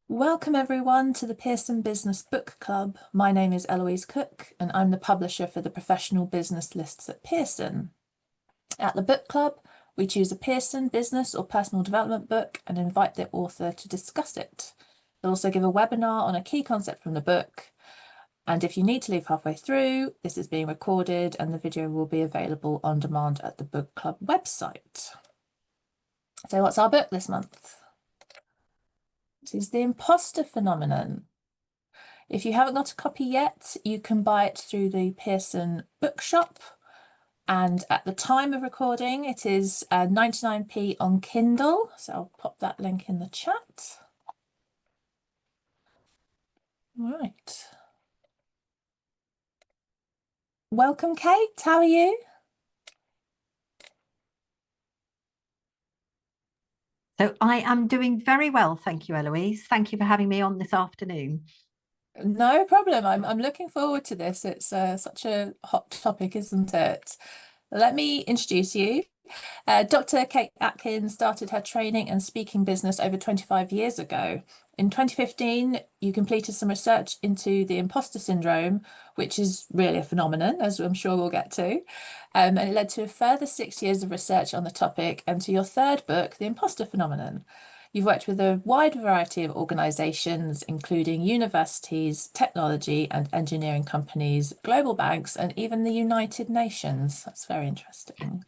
Welcome everyone to the Pearson Business Book Club. My name is Eloise Cook and I'm the publisher for the professional business lists at Pearson. At the book club, we choose a Pearson business or personal development book and invite the author to discuss it. We'll also give a webinar on a key concept from the book. And if you need to leave halfway through, this is being recorded and the video will be available on demand at the book club website. So what's our book this month? This is The Imposter Phenomenon. If you haven't got a copy yet, you can buy it through the Pearson Bookshop. And at the time of recording, it is 99p on Kindle. So I'll pop that link in the chat. Right. Welcome, Kate. How are you? So I am doing very well, thank you, Eloise. Thank you for having me on this afternoon. No problem. I'm looking forward to this. It's such a hot topic, isn't it? Let me introduce you. Dr. Kate Atkin started her training and speaking business over 25 years ago. In 2015, you completed some research into the imposter syndrome, which is really a phenomenon, as I'm sure we'll get to. And it led to a further 6 years of research on the topic and to your third book, The Imposter Phenomenon. You've worked with a wide variety of organisations, including universities, technology and engineering companies, global banks, and even the United Nations. That's very interesting.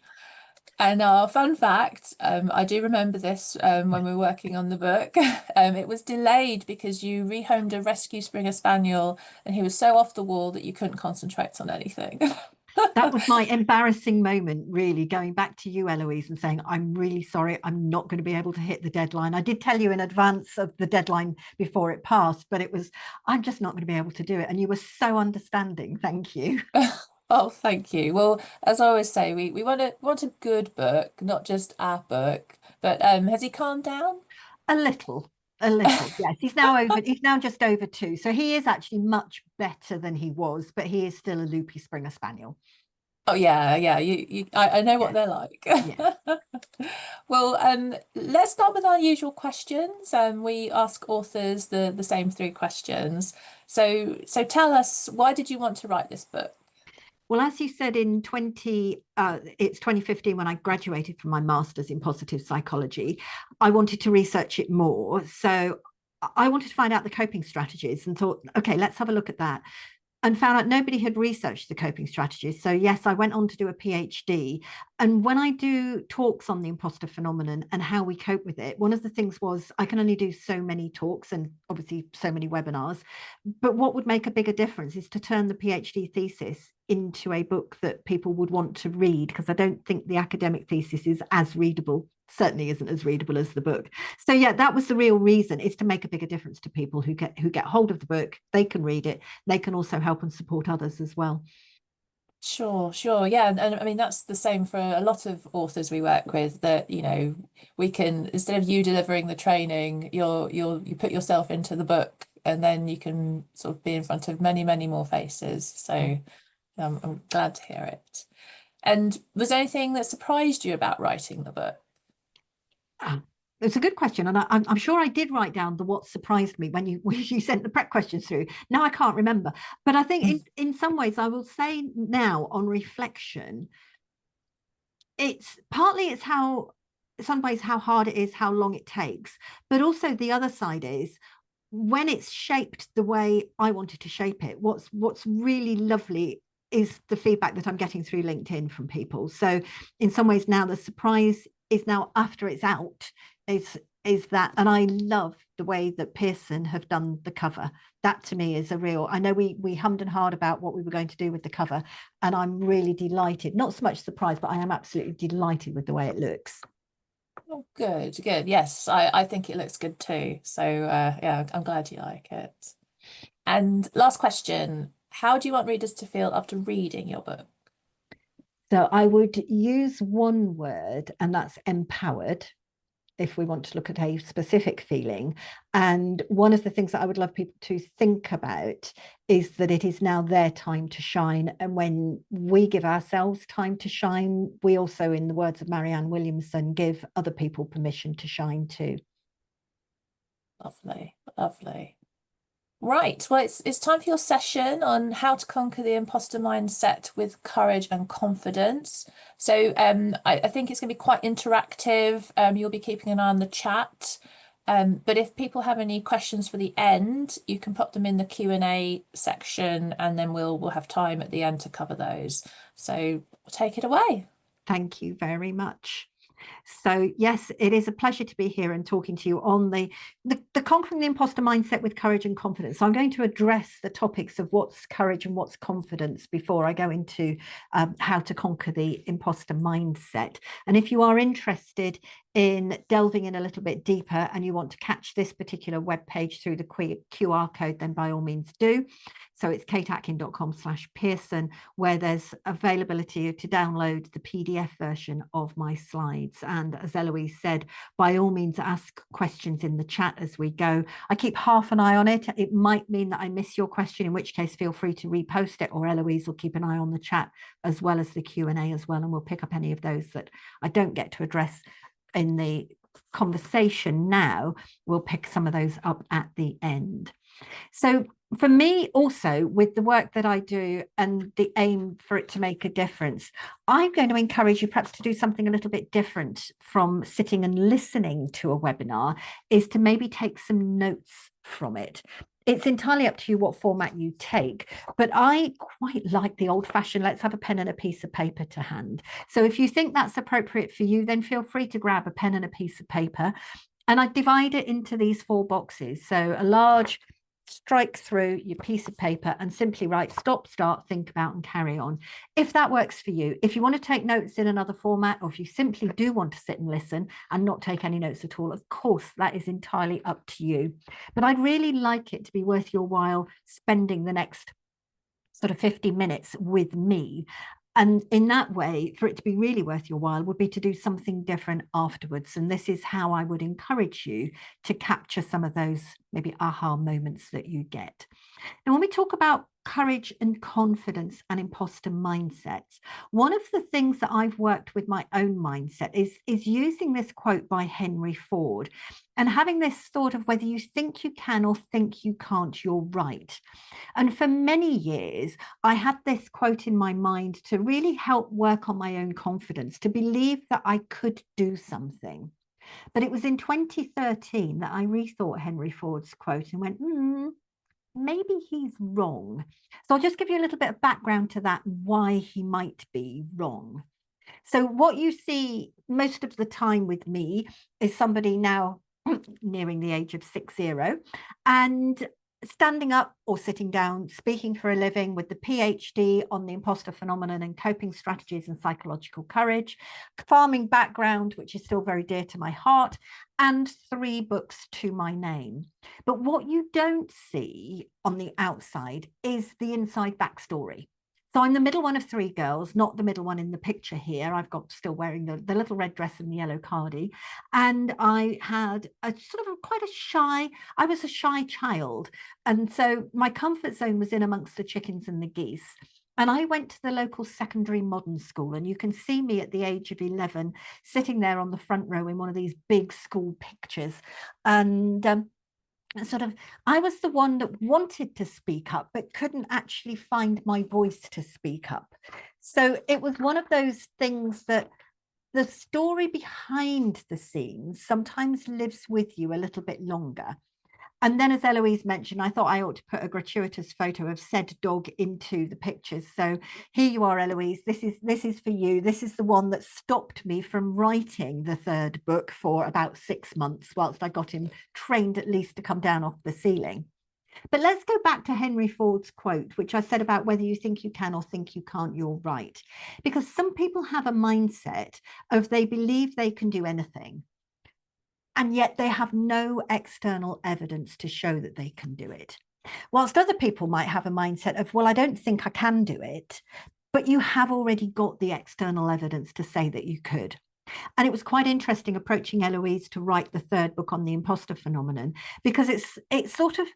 And our fun fact, I do remember this when we were working on the book. It was delayed because you rehomed a rescue Springer Spaniel and he was so off the wall that you couldn't concentrate on anything. That was my embarrassing moment, really, going back to you, Eloise, and saying, I'm really sorry, I'm not going to be able to hit the deadline. I did tell you in advance of the deadline before it passed, but it was, I'm just not going to be able to do it. And you were so understanding. Thank you. Oh, thank you. Well, as I always say, we want a good book, not just our book. But has he calmed down? A little, a little. Yes, he's now just over 2. So he is actually much better than he was, but he is still a loopy Springer Spaniel. Oh yeah, yeah. I know what Yeah, they're like. yeah. Well, let's start with our usual questions. We ask authors the same 3 questions. So tell us, why did you want to write this book? Well, as you said, it's 2015 when I graduated from my master's in positive psychology. I wanted to research it more. So I wanted to find out the coping strategies and thought, okay, let's have a look at that. And found out nobody had researched the coping strategies. So yes, I went on to do a PhD. And when I do talks on the imposter phenomenon and how we cope with it, one of the things was I can only do so many talks and obviously so many webinars. But what would make a bigger difference is to turn the PhD thesis into a book that people would want to read, because I don't think the academic thesis is as readable, certainly isn't as readable as the book. So yeah, that was the real reason, is to make a bigger difference to people who get hold of the book. They can read it, they can also help and support others as well. Sure, sure. Yeah, and I mean that's the same for a lot of authors we work with that, we can, instead of you delivering the training, you put yourself into the book and then you can sort of be in front of many, many more faces. So I'm glad to hear it. And was there anything that surprised you about writing the book? Ah, it's a good question, and I'm sure I did write down the what surprised me when you when you sent the prep questions through. Now I can't remember, but I think in some ways I will say now on reflection, it's how, some ways, how hard it is, how long it takes, but also the other side is when it's shaped the way I wanted to shape it. What's really lovely is the feedback that I'm getting through LinkedIn from people. So in some ways now the surprise is now after it's out, is that, and I love the way that Pearson have done the cover. That to me is a real, I know we hummed and hawed about what we were going to do with the cover, and I'm really delighted, not so much surprised, but I am absolutely delighted with the way it looks. Oh, good, good. Yes, I think it looks good too. So yeah, I'm glad you like it. And last question, how do you want readers to feel after reading your book? So I would use one word, and that's empowered, if we want to look at a specific feeling. And one of the things that I would love people to think about is that it is now their time to shine. And when we give ourselves time to shine, we also, in the words of Marianne Williamson, give other people permission to shine too. Lovely, lovely. Right. Well, it's time for your session on how to conquer the imposter mindset with courage and confidence. So I think it's going to be quite interactive. You'll be keeping an eye on the chat. But if people have any questions for the end, you can pop them in the Q&A section, and then we'll have time at the end to cover those. So take it away. Thank you very much. So yes, it is a pleasure to be here and talking to you on the conquering the imposter mindset with courage and confidence. So I'm going to address the topics of what's courage and what's confidence before I go into how to conquer the imposter mindset. And if you are interested in delving in a little bit deeper and you want to catch this particular web page through the QR code, then by all means do. So it's kateatkin.com/Pearson, where there's availability to download the PDF version of my slides. And as Eloise said, by all means, ask questions in the chat as we go. I keep half an eye on it. It might mean that I miss your question, in which case feel free to repost it, or Eloise will keep an eye on the chat as well as the Q&A as well, and we'll pick up any of those that I don't get to address in the conversation now. We'll pick some of those up at the end. So for me also, with the work that I do and the aim for it to make a difference, I'm going to encourage you perhaps to do something a little bit different from sitting and listening to a webinar, is to maybe take some notes from it. It's entirely up to you what format you take, but I quite like the old-fashioned, let's have a pen and a piece of paper to hand. So if you think that's appropriate for you, then feel free to grab a pen and a piece of paper. And I divide it into these 4 boxes. So a large, strike through your piece of paper and simply write stop, start, think about, and carry on. If that works for you. If you want to take notes in another format, or if you simply do want to sit and listen and not take any notes at all, of course, that is entirely up to you. But I'd really like it to be worth your while spending the next sort of 50 minutes with me. And in that way, for it to be really worth your while, would be to do something different afterwards. And this is how I would encourage you to capture some of those maybe aha moments that you get. And when we talk about courage and confidence and imposter mindsets, one of the things that I've worked with my own mindset is using this quote by Henry Ford and having this thought of whether you think you can or think you can't, you're right. And for many years, I had this quote in my mind to really help work on my own confidence, to believe that I could do something. But it was in 2013 that I rethought Henry Ford's quote and went, maybe he's wrong. So I'll just give you a little bit of background to that, why he might be wrong. So what you see most of the time with me is somebody now nearing the age of 60 and standing up or sitting down, speaking for a living with the PhD on the imposter phenomenon and coping strategies and psychological courage, farming background, which is still very dear to my heart, and 3 books to my name. But what you don't see on the outside is the inside backstory. So I'm the middle one of 3 girls, not the middle one in the picture here. I've got still wearing the little red dress and the yellow cardie. And I had a sort of I was a shy child. And so my comfort zone was in amongst the chickens and the geese. And I went to the local secondary modern school, and you can see me at the age of 11 sitting there on the front row in one of these big school pictures. And I was the one that wanted to speak up, but couldn't actually find my voice to speak up. So it was one of those things that the story behind the scenes sometimes lives with you a little bit longer. And then, as Eloise mentioned, I thought I ought to put a gratuitous photo of said dog into the pictures. So here you are, Eloise. This is for you. This is the one that stopped me from writing the 3rd book for about 6 months, whilst I got him trained at least to come down off the ceiling. But let's go back to Henry Ford's quote, which I said about whether you think you can or think you can't, you're right. Because some people have a mindset of they believe they can do anything, and yet they have no external evidence to show that they can do it. Whilst other people might have a mindset of, well, I don't think I can do it, but you have already got the external evidence to say that you could. And it was quite interesting approaching Eloise to write the 3rd book on the imposter phenomenon, because it's sort of,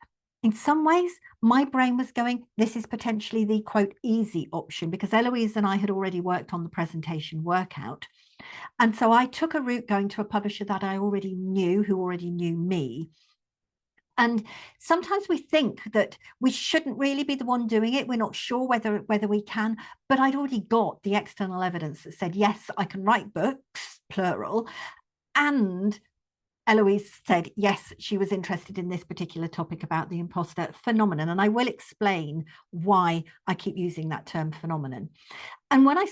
in some ways, my brain was going, this is potentially the quote easy option, because Eloise and I had already worked on the presentation workout. And so I took a route going to a publisher that I already knew, who already knew me. And sometimes we think that we shouldn't really be the one doing it. We're not sure whether we can, but I'd already got the external evidence that said, yes, I can write books, plural. And Eloise said, yes, she was interested in this particular topic about the imposter phenomenon. And I will explain why I keep using that term phenomenon. And when I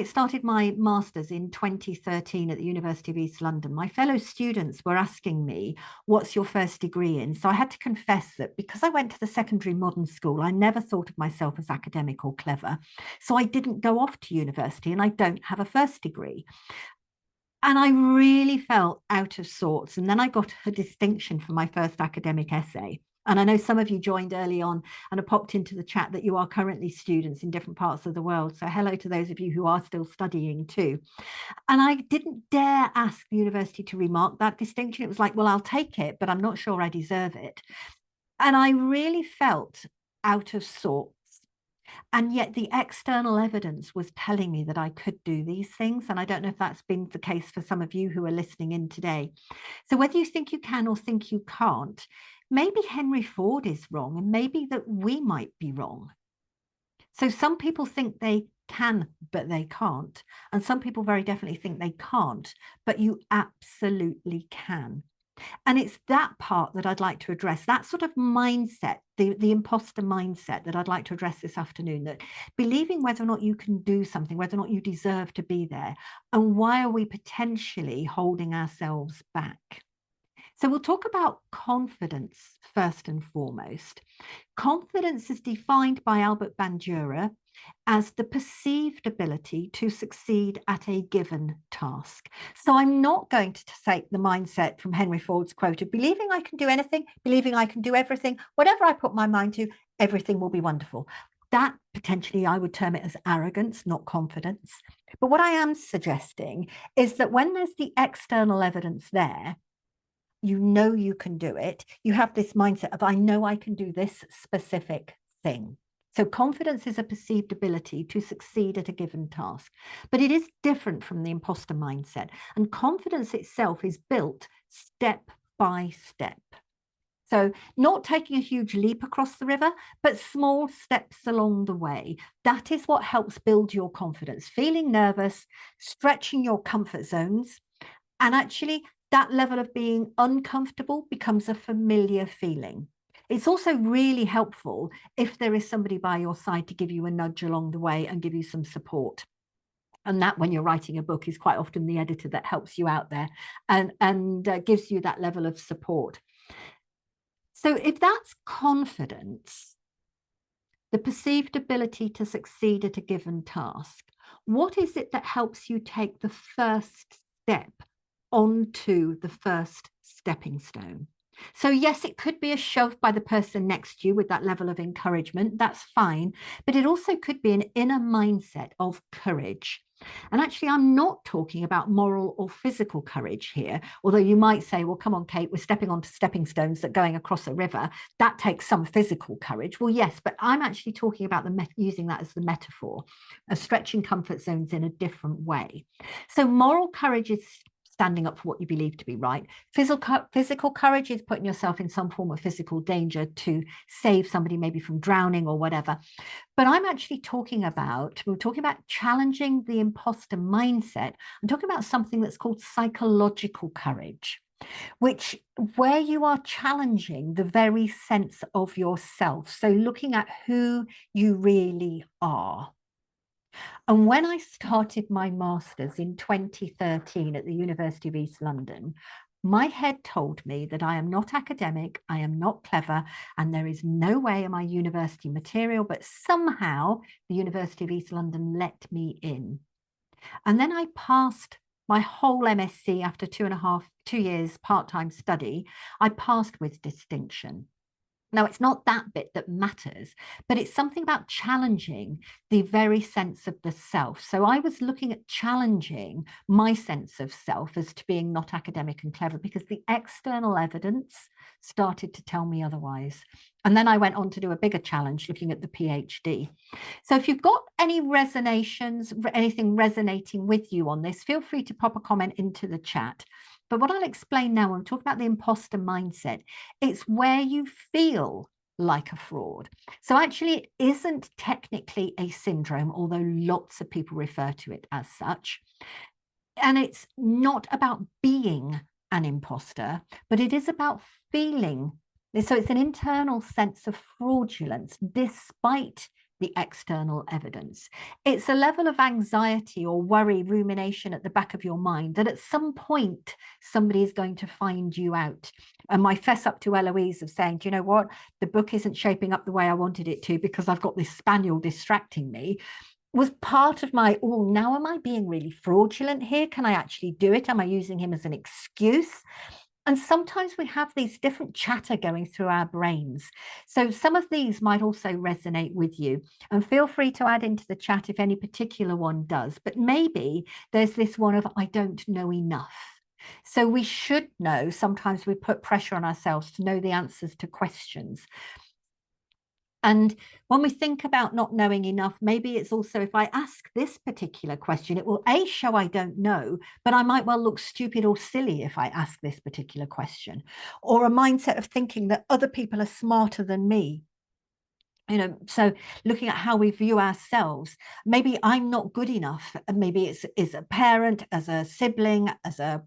started my master's in 2013 at the University of East London, my fellow students were asking me, what's your first degree in? So I had to confess that because I went to the secondary modern school, I never thought of myself as academic or clever. So I didn't go off to university, and I don't have a first degree. And I really felt out of sorts. And then I got a distinction for my first academic essay. And I know some of you joined early on and have popped into the chat that you are currently students in different parts of the world. So hello to those of you who are still studying too. And I didn't dare ask the university to remark that distinction. It was like, well, I'll take it, but I'm not sure I deserve it. And I really felt out of sorts. And yet the external evidence was telling me that I could do these things. And I don't know if that's been the case for some of you who are listening in today. So whether you think you can or think you can't, maybe Henry Ford is wrong, and maybe that we might be wrong. So some people think they can, but they can't. And some people very definitely think they can't, but you absolutely can. And it's that part that I'd like to address, that sort of mindset, the imposter mindset that I'd like to address this afternoon, that believing whether or not you can do something, whether or not you deserve to be there, and why are we potentially holding ourselves back? So we'll talk about confidence first and foremost. Confidence is defined by Albert Bandura as the perceived ability to succeed at a given task. So I'm not going to take the mindset from Henry Ford's quote of believing I can do anything, believing I can do everything, whatever I put my mind to, everything will be wonderful. That potentially I would term it as arrogance, not confidence. But what I am suggesting is that when there's the external evidence there, you know you can do it. You have this mindset of, I know I can do this specific thing. So confidence is a perceived ability to succeed at a given task, but it is different from the imposter mindset. And confidence itself is built step by step. So not taking a huge leap across the river, but small steps along the way. That is what helps build your confidence. Feeling nervous, stretching your comfort zones, and actually that level of being uncomfortable becomes a familiar feeling. It's also really helpful if there is somebody by your side to give you a nudge along the way and give you some support. And that, when you're writing a book, is quite often the editor that helps you out there and gives you that level of support. So if that's confidence, the perceived ability to succeed at a given task, what is it that helps you take the first step onto the first stepping stone? So yes, it could be a shove by the person next to you with that level of encouragement. That's fine. But it also could be an inner mindset of courage. And actually, I'm not talking about moral or physical courage here, although you might say, well, come on, Kate, we're stepping onto stepping stones that going across a river. That takes some physical courage. Well, yes, but I'm actually talking about using that as the metaphor of stretching comfort zones in a different way. So moral courage is standing up for what you believe to be right. Physical courage is putting yourself in some form of physical danger to save somebody, maybe from drowning or whatever. But I'm actually we're talking about challenging the imposter mindset. I'm talking about something that's called psychological courage, where you are challenging the very sense of yourself. So looking at who you really are. And when I started my master's in 2013 at the University of East London, my head told me that I am not academic, I am not clever, and there is no way in my university material, but somehow the University of East London let me in. And then I passed my whole MSc after 2 years part-time study. I passed with distinction. Now, it's not that bit that matters, but it's something about challenging the very sense of the self. So I was looking at challenging my sense of self as to being not academic and clever, because the external evidence started to tell me otherwise. And then I went on to do a bigger challenge looking at the PhD. So if you've got any anything resonating with you on this, feel free to pop a comment into the chat. But what I'll explain now, when I'm talking about the imposter mindset, it's where you feel like a fraud. So actually, it isn't technically a syndrome, although lots of people refer to it as such. And it's not about being an imposter, but it is about feeling. So it's an internal sense of fraudulence despite the external evidence. It's a level of anxiety or worry, rumination at the back of your mind that at some point somebody is going to find you out. And my fess up to Eloise of saying, do you know what? The book isn't shaping up the way I wanted it to because I've got this spaniel distracting me, was part of my, oh, now am I being really fraudulent here? Can I actually do it? Am I using him as an excuse? And sometimes we have these different chatter going through our brains. So some of these might also resonate with you. And feel free to add into the chat if any particular one does. But maybe there's this one of, I don't know enough. So we should know, sometimes we put pressure on ourselves to know the answers to questions. And when we think about not knowing enough, maybe it's also, if I ask this particular question, it will A, show I don't know, but I might well look stupid or silly if I ask this particular question. Or a mindset of thinking that other people are smarter than me. So looking at how we view ourselves, maybe I'm not good enough. And maybe it's as a parent, as a sibling, as a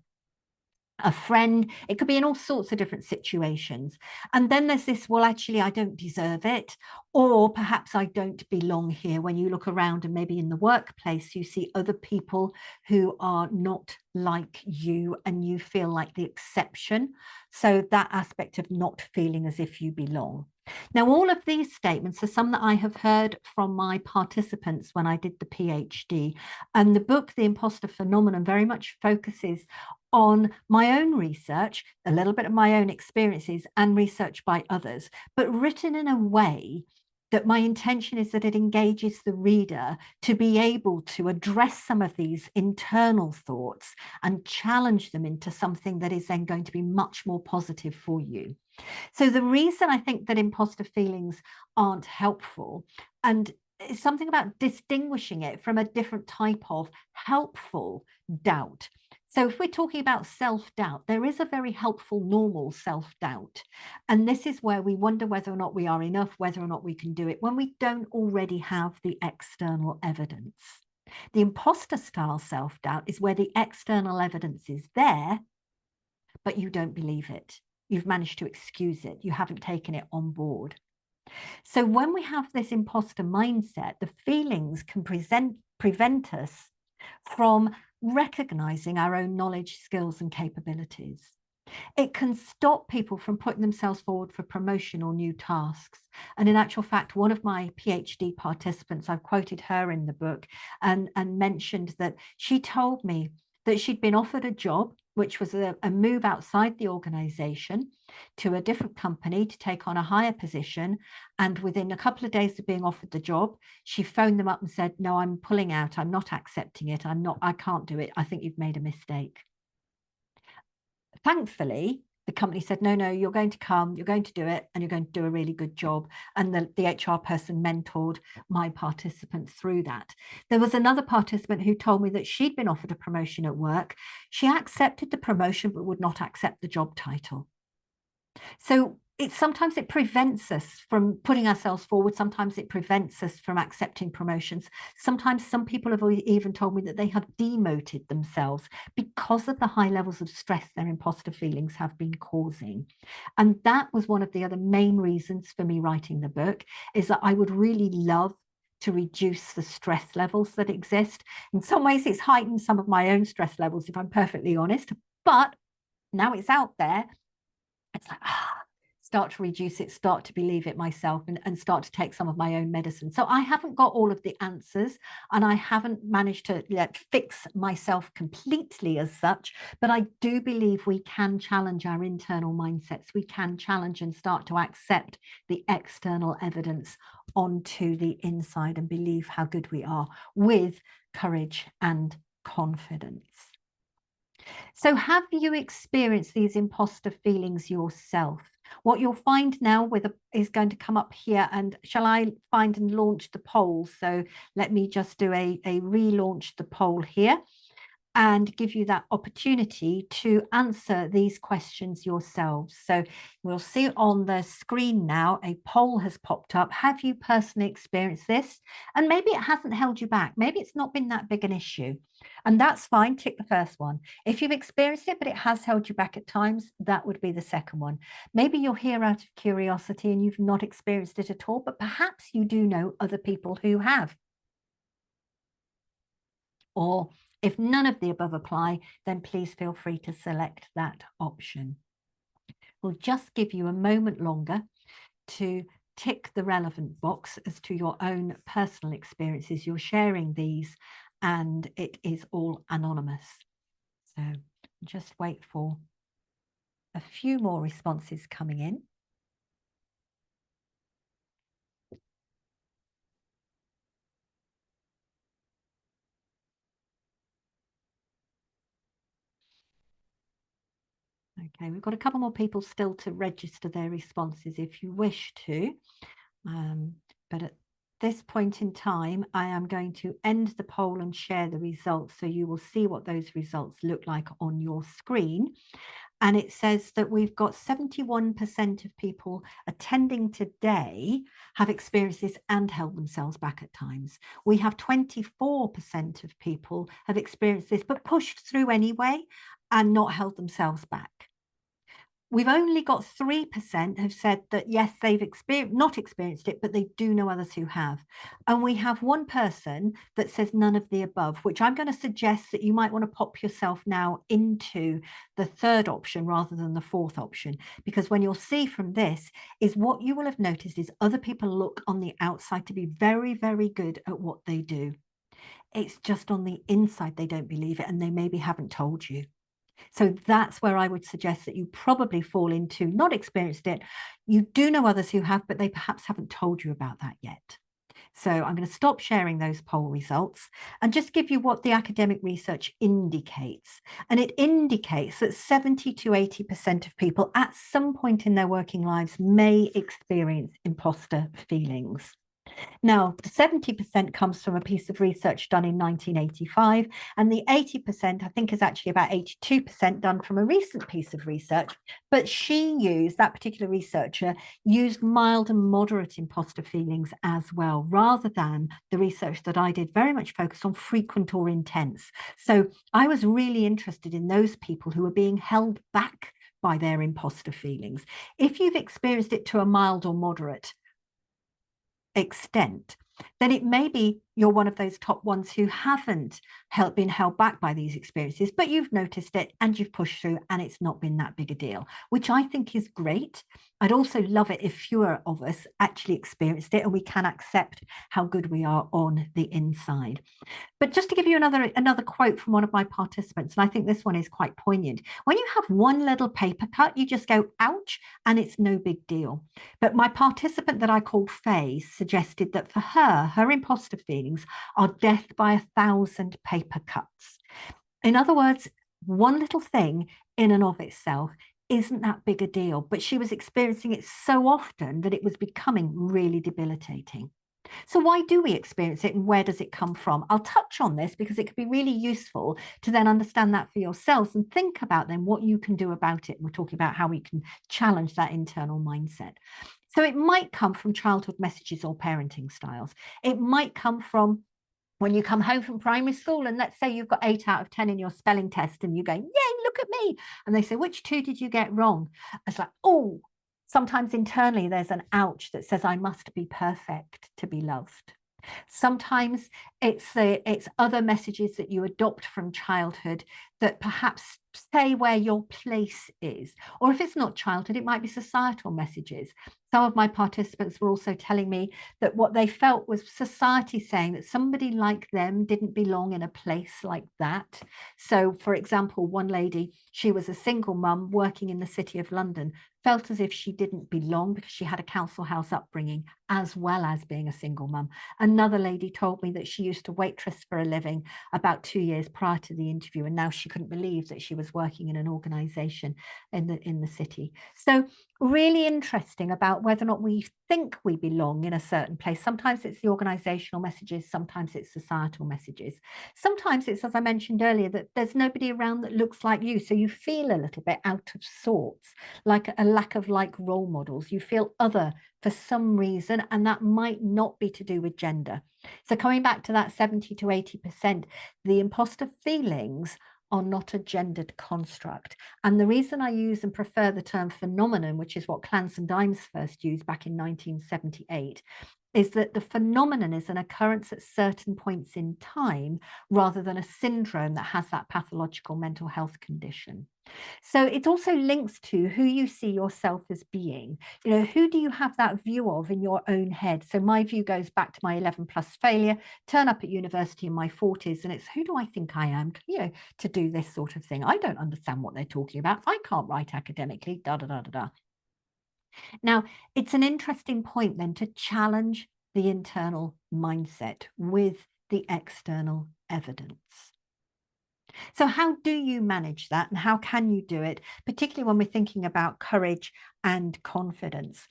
friend. It could be in all sorts of different situations. And then there's this, well, actually, I don't deserve it. Or perhaps I don't belong here. When you look around and maybe in the workplace, you see other people who are not like you and you feel like the exception. So that aspect of not feeling as if you belong. Now, all of these statements are some that I have heard from my participants when I did the PhD. And the book, The Imposter Phenomenon, very much focuses on my own research, a little bit of my own experiences and research by others, but written in a way that my intention is that it engages the reader to be able to address some of these internal thoughts and challenge them into something that is then going to be much more positive for you. So the reason I think that imposter feelings aren't helpful, and it's something about distinguishing it from a different type of helpful doubt. So if we're talking about self-doubt, there is a very helpful, normal self-doubt. And this is where we wonder whether or not we are enough, whether or not we can do it, when we don't already have the external evidence. The imposter style self-doubt is where the external evidence is there, but you don't believe it. You've managed to excuse it. You haven't taken it on board. So when we have this imposter mindset, the feelings can prevent us from recognizing our own knowledge, skills, and capabilities. It can stop people from putting themselves forward for promotion or new tasks. And in actual fact, one of my PhD participants, I've quoted her in the book and mentioned that she told me that she'd been offered a job, which was a move outside the organization to a different company to take on a higher position. And within a couple of days of being offered the job, she phoned them up and said, no, I'm pulling out. I'm not accepting it. I can't do it. I think you've made a mistake. Thankfully, the company said, no, you're going to come, you're going to do it, and you're going to do a really good job. And the HR person mentored my participant through that. There was another participant who told me that she'd been offered a promotion at work. She accepted the promotion, but would not accept the job title. So sometimes it prevents us from putting ourselves forward. Sometimes it prevents us from accepting promotions. Sometimes some people have even told me that they have demoted themselves because of the high levels of stress their imposter feelings have been causing. And that was one of the other main reasons for me writing the book, is that I would really love to reduce the stress levels that exist. In some ways, it's heightened some of my own stress levels, if I'm perfectly honest. But now it's out there, it's like, start to reduce it, start to believe it myself, and start to take some of my own medicine. So I haven't got all of the answers, and I haven't managed to fix myself completely as such, but I do believe we can challenge our internal mindsets. We can challenge and start to accept the external evidence onto the inside and believe how good we are with courage and confidence. So have you experienced these imposter feelings yourself? What you'll find now is going to come up here, and shall I find and launch the poll? So let me just do a relaunch the poll here. and give you that opportunity to answer these questions yourselves. So we'll see on the screen now, a poll has popped up. Have you personally experienced this? And maybe it hasn't held you back. Maybe it's not been that big an issue. And that's fine, tick the first one. If you've experienced it, but it has held you back at times, that would be the second one. Maybe you're here out of curiosity and you've not experienced it at all, but perhaps you do know other people who have. Or if none of the above apply, then please feel free to select that option. We'll just give you a moment longer to tick the relevant box as to your own personal experiences. You're sharing these and it is all anonymous. So just wait for a few more responses coming in. Okay, we've got a couple more people still to register their responses if you wish to. But at this point in time, I am going to end the poll and share the results so you will see what those results look like on your screen. And it says that we've got 71% of people attending today have experienced this and held themselves back at times. We have 24% of people have experienced this but pushed through anyway and not held themselves back. We've only got 3% have said that, yes, they've not experienced it, but they do know others who have. And we have one person that says none of the above, which I'm going to suggest that you might want to pop yourself now into the third option rather than the fourth option, because when you'll see from this is what you will have noticed is other people look on the outside to be very, very good at what they do. It's just on the inside they don't believe it and they maybe haven't told you. So that's where I would suggest that you probably fall into not experienced it. You do know others who have, but they perhaps haven't told you about that yet. So I'm going to stop sharing those poll results and just give you what the academic research indicates. And it indicates that 70 to 80% of people at some point in their working lives may experience imposter feelings. Now, the 70% comes from a piece of research done in 1985, and the 80%, I think, is actually about 82% done from a recent piece of research. But that particular researcher used mild and moderate imposter feelings as well, rather than the research that I did very much focused on frequent or intense. So I was really interested in those people who were being held back by their imposter feelings. If you've experienced it to a mild or moderate extent, then it may be you're one of those top ones who haven't been held back by these experiences, but you've noticed it and you've pushed through and it's not been that big a deal, which I think is great. I'd also love it if fewer of us actually experienced it and we can accept how good we are on the inside. But just to give you another quote from one of my participants, and I think this one is quite poignant. When you have one little paper cut, you just go, ouch, and it's no big deal. But my participant that I called Faye suggested that for her imposter feelings are death by 1,000 paper cuts. In other words, one little thing in and of itself isn't that big a deal, but she was experiencing it so often that it was becoming really debilitating. So why do we experience it and where does it come from? I'll touch on this because it could be really useful to then understand that for yourselves and think about then what you can do about it. We're talking about how we can challenge that internal mindset. So it might come from childhood messages or parenting styles. It might come from when you come home from primary school and let's say you've got 8 out of 10 in your spelling test and you're going, yay, look at me. And they say, which 2 did you get wrong? It's like, oh, sometimes internally there's an ouch that says I must be perfect to be loved. Sometimes it's other messages that you adopt from childhood that perhaps say where your place is. Or if it's not childhood, it might be societal messages. Some of my participants were also telling me that what they felt was society saying that somebody like them didn't belong in a place like that. So, for example, one lady, she was a single mum working in the City of London, felt as if she didn't belong because she had a council house upbringing as well as being a single mum. Another lady told me that she used to waitress for a living about 2 years prior to the interview, and now she couldn't believe that she was was working in an organization in the city. So really interesting about whether or not we think we belong in a certain place. Sometimes it's the organizational messages, sometimes it's societal messages. Sometimes it's, as I mentioned earlier, that there's nobody around that looks like you. So you feel a little bit out of sorts, like a lack of like role models. You feel other for some reason, and that might not be to do with gender. So coming back to that 70 to 80%, the imposter feelings are not a gendered construct. And the reason I use and prefer the term phenomenon, which is what Clance and Dimes first used back in 1978, is that the phenomenon is an occurrence at certain points in time rather than a syndrome that has that pathological mental health condition. So it also links to who you see yourself as being. You know, who do you have that view of in your own head? So my view goes back to my 11 plus failure, turn up at university in my 40s, and it's who do I think I am, you know, to do this sort of thing? I don't understand what they're talking about. I can't write academically, da da da da da. Now, it's an interesting point then to challenge the internal mindset with the external evidence. So how do you manage that, and how can you do it, particularly when we're thinking about courage and confidence?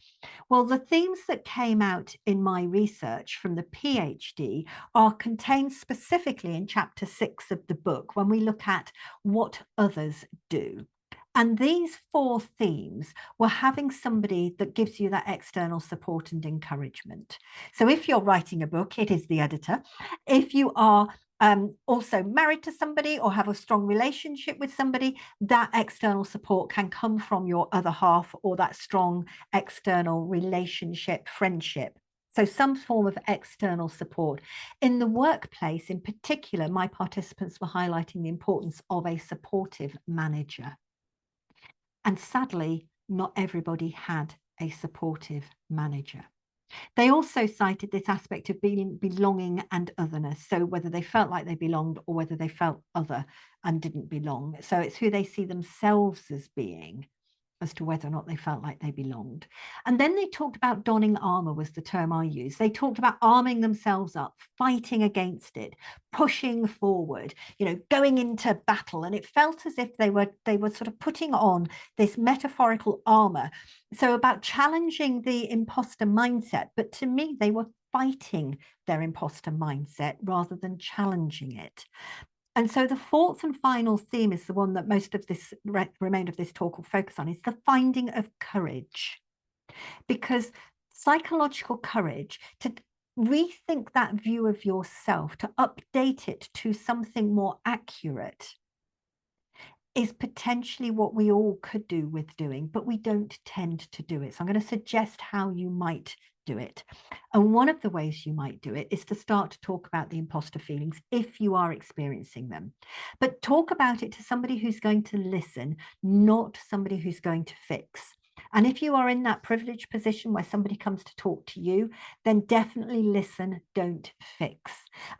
Well, the themes that came out in my research from the PhD are contained specifically in chapter 6 of the book when we look at what others do. And these 4 themes were having somebody that gives you that external support and encouragement. So if you're writing a book, it is the editor. If you are also married to somebody or have a strong relationship with somebody, that external support can come from your other half or that strong external relationship, friendship. So some form of external support. In the workplace in particular, my participants were highlighting the importance of a supportive manager. And sadly, not everybody had a supportive manager. They also cited this aspect of belonging and otherness. So whether they felt like they belonged or whether they felt other and didn't belong. So it's who they see themselves as being as to whether or not they felt like they belonged. And then they talked about donning armor, was the term I used. They talked about arming themselves up, fighting against it, pushing forward, you know, going into battle. And it felt as if they were sort of putting on this metaphorical armor. So about challenging the imposter mindset, but to me, they were fighting their imposter mindset rather than challenging it. And so the 4th and final theme is the one that most of this remainder of this talk will focus on, is the finding of courage. Because psychological courage, to rethink that view of yourself, to update it to something more accurate, is potentially what we all could do with doing, but we don't tend to do it. So I'm going to suggest how you might do it. And one of the ways you might do it is to start to talk about the imposter feelings if you are experiencing them. But talk about it to somebody who's going to listen, not somebody who's going to fix. And if you are in that privileged position where somebody comes to talk to you, then definitely listen, don't fix.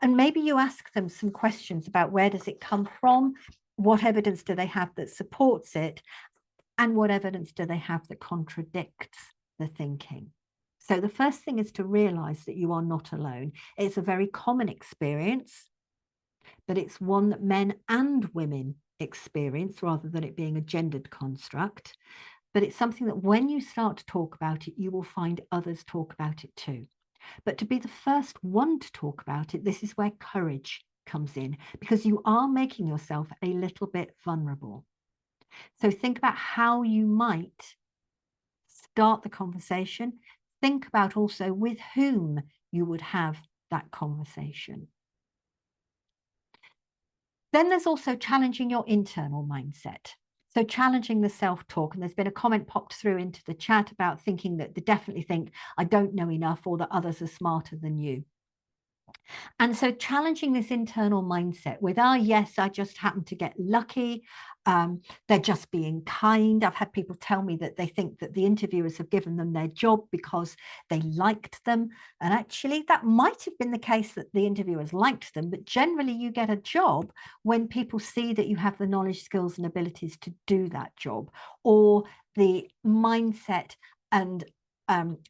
And maybe you ask them some questions about where does it come from? What evidence do they have that supports it? And what evidence do they have that contradicts the thinking? So the first thing is to realize that you are not alone. It's a very common experience, but it's one that men and women experience rather than it being a gendered construct. But it's something that when you start to talk about it, you will find others talk about it too. But to be the first one to talk about it, this is where courage comes in, because you are making yourself a little bit vulnerable. So think about how you might start the conversation. Think about also with whom you would have that conversation. Then there's also challenging your internal mindset. So challenging the self-talk, and there's been a comment popped through into the chat about thinking that they definitely think I don't know enough or that others are smarter than you. And so challenging this internal mindset with, yes, I just happen to get lucky. They're just being kind. I've had people tell me that they think that the interviewers have given them their job because they liked them. And actually, that might have been the case that the interviewers liked them. But generally, you get a job when people see that you have the knowledge, skills, and abilities to do that job, or the mindset and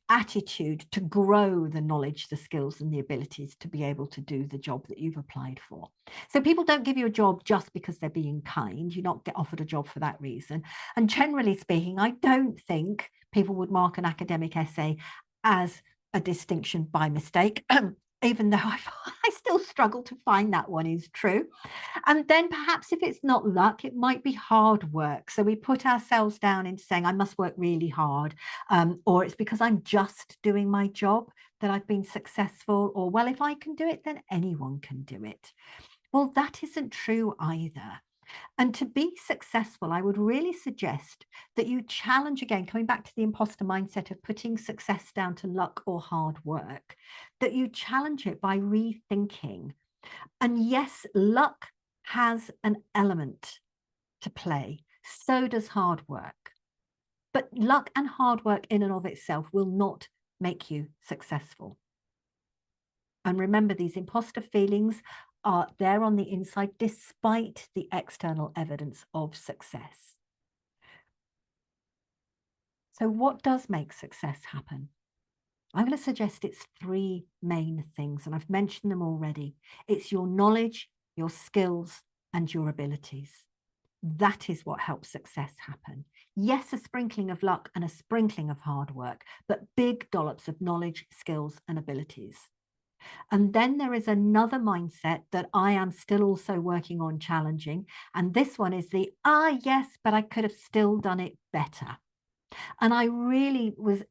attitude to grow the knowledge, the skills, and the abilities to be able to do the job that you've applied for. So people don't give you a job just because they're being kind. You not get offered a job for that reason. And generally speaking, I don't think people would mark an academic essay as a distinction by mistake. Even though I still struggle to find that one is true. And then perhaps if it's not luck, it might be hard work. So we put ourselves down into saying, I must work really hard, or it's because I'm just doing my job that I've been successful, or, well, if I can do it, then anyone can do it. Well, that isn't true either. And to be successful, I would really suggest that you challenge, again, coming back to the imposter mindset of putting success down to luck or hard work, that you challenge it by rethinking. And yes, luck has an element to play. So does hard work. But luck and hard work in and of itself will not make you successful. And remember, these imposter feelings are there on the inside despite the external evidence of success. So what does make success happen? I'm going to suggest it's three main things, and I've mentioned them already. It's your knowledge, your skills, and your abilities. That is what helps success happen. Yes, a sprinkling of luck and a sprinkling of hard work, but big dollops of knowledge, skills, and abilities. And then there is another mindset that I am still also working on challenging. And this one is the, yes, but I could have still done it better. And I really was,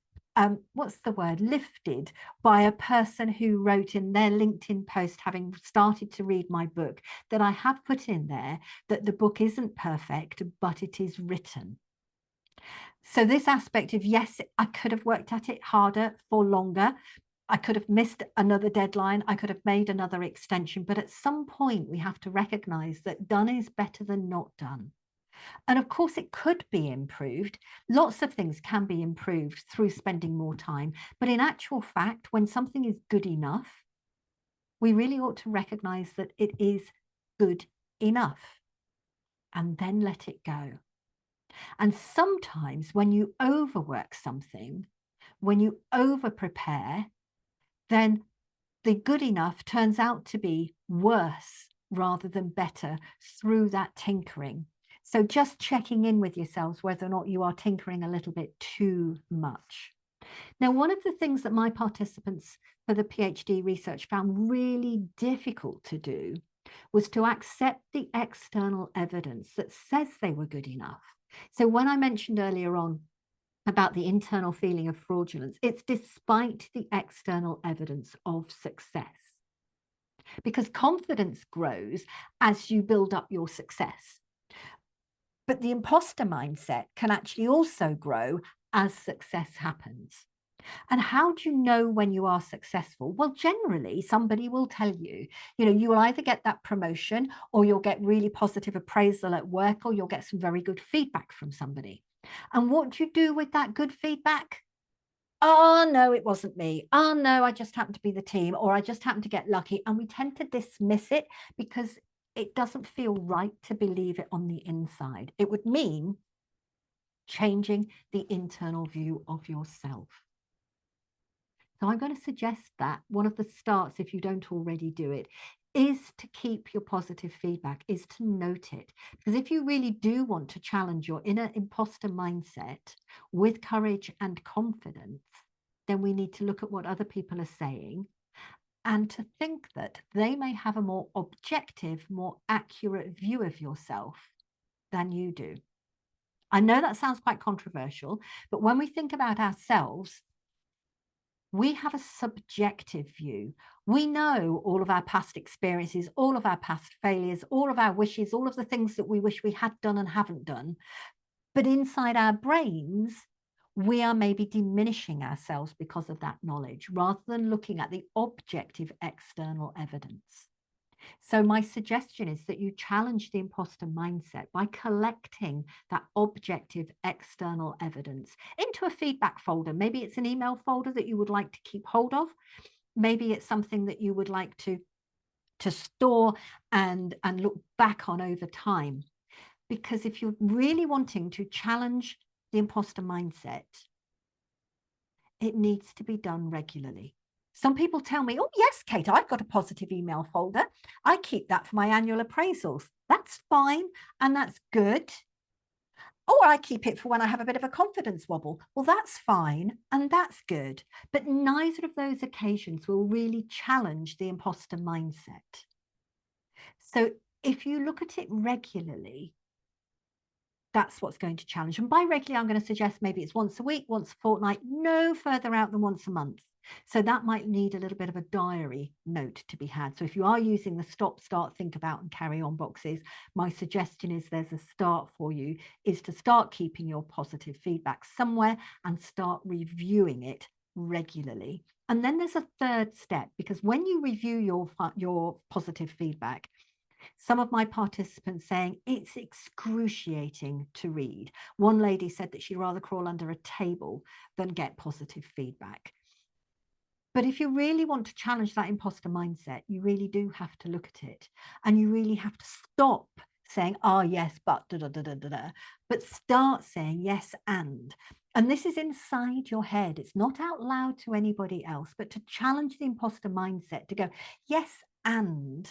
what's the word, lifted by a person who wrote in their LinkedIn post, having started to read my book, that I have put in there that the book isn't perfect, but it is written. So this aspect of, yes, I could have worked at it harder for longer. I could have missed another deadline. I could have made another extension. But at some point, we have to recognize that done is better than not done. And of course, it could be improved. Lots of things can be improved through spending more time. But in actual fact, when something is good enough, we really ought to recognize that it is good enough and then let it go. And sometimes when you overwork something, when you over prepare, then the good enough turns out to be worse rather than better through that tinkering. So just checking in with yourselves whether or not you are tinkering a little bit too much. Now, one of the things that my participants for the PhD research found really difficult to do was to accept the external evidence that says they were good enough. So when I mentioned earlier on about the internal feeling of fraudulence, it's despite the external evidence of success. Because confidence grows as you build up your success. But the imposter mindset can actually also grow as success happens. And how do you know when you are successful? Well, generally, somebody will tell you, you will either get that promotion or you'll get really positive appraisal at work, or you'll get some very good feedback from somebody. And what do you do with that good feedback? Oh, no, it wasn't me. Oh, no, I just happened to be the team, or I just happened to get lucky. And we tend to dismiss it because it doesn't feel right to believe it on the inside. It would mean changing the internal view of yourself. So I'm going to suggest that one of the starts, if you don't already do it, is to keep your positive feedback, is to note it. Because if you really do want to challenge your inner imposter mindset with courage and confidence, then we need to look at what other people are saying and to think that they may have a more objective, more accurate view of yourself than you do. I know that sounds quite controversial, but when we think about ourselves, we have a subjective view. We know all of our past experiences, all of our past failures, all of our wishes, all of the things that we wish we had done and haven't done. But inside our brains, we are maybe diminishing ourselves because of that knowledge, rather than looking at the objective external evidence. So my suggestion is that you challenge the imposter mindset by collecting that objective external evidence into a feedback folder. Maybe it's an email folder that you would like to keep hold of. Maybe it's something that you would like to store and look back on over time. Because if you're really wanting to challenge the imposter mindset, It needs to be done regularly. Some people tell me, oh, yes, Kate, I've got a positive email folder. I keep that for my annual appraisals. That's fine. And that's good. Or I keep it for when I have a bit of a confidence wobble. Well, that's fine. And that's good. But neither of those occasions will really challenge the imposter mindset. So if you look at it regularly, that's what's going to challenge. And by regularly, I'm going to suggest maybe it's once a week, once a fortnight, no further out than once a month. So that might need a little bit of a diary note to be had. So if you are using the stop, start, think about and carry on boxes, my suggestion is there's a start for you, is to start keeping your positive feedback somewhere and start reviewing it regularly. And then there's a third step, because when you review your positive feedback, some of my participants saying it's excruciating to read. One lady said that she'd rather crawl under a table than get positive feedback. But if you really want to challenge that imposter mindset, you really do have to look at it, and you really have to stop saying, oh, yes, but da, da, da, da, da, da, but start saying yes, and this is inside your head. It's not out loud to anybody else, but to challenge the imposter mindset, to go, yes, and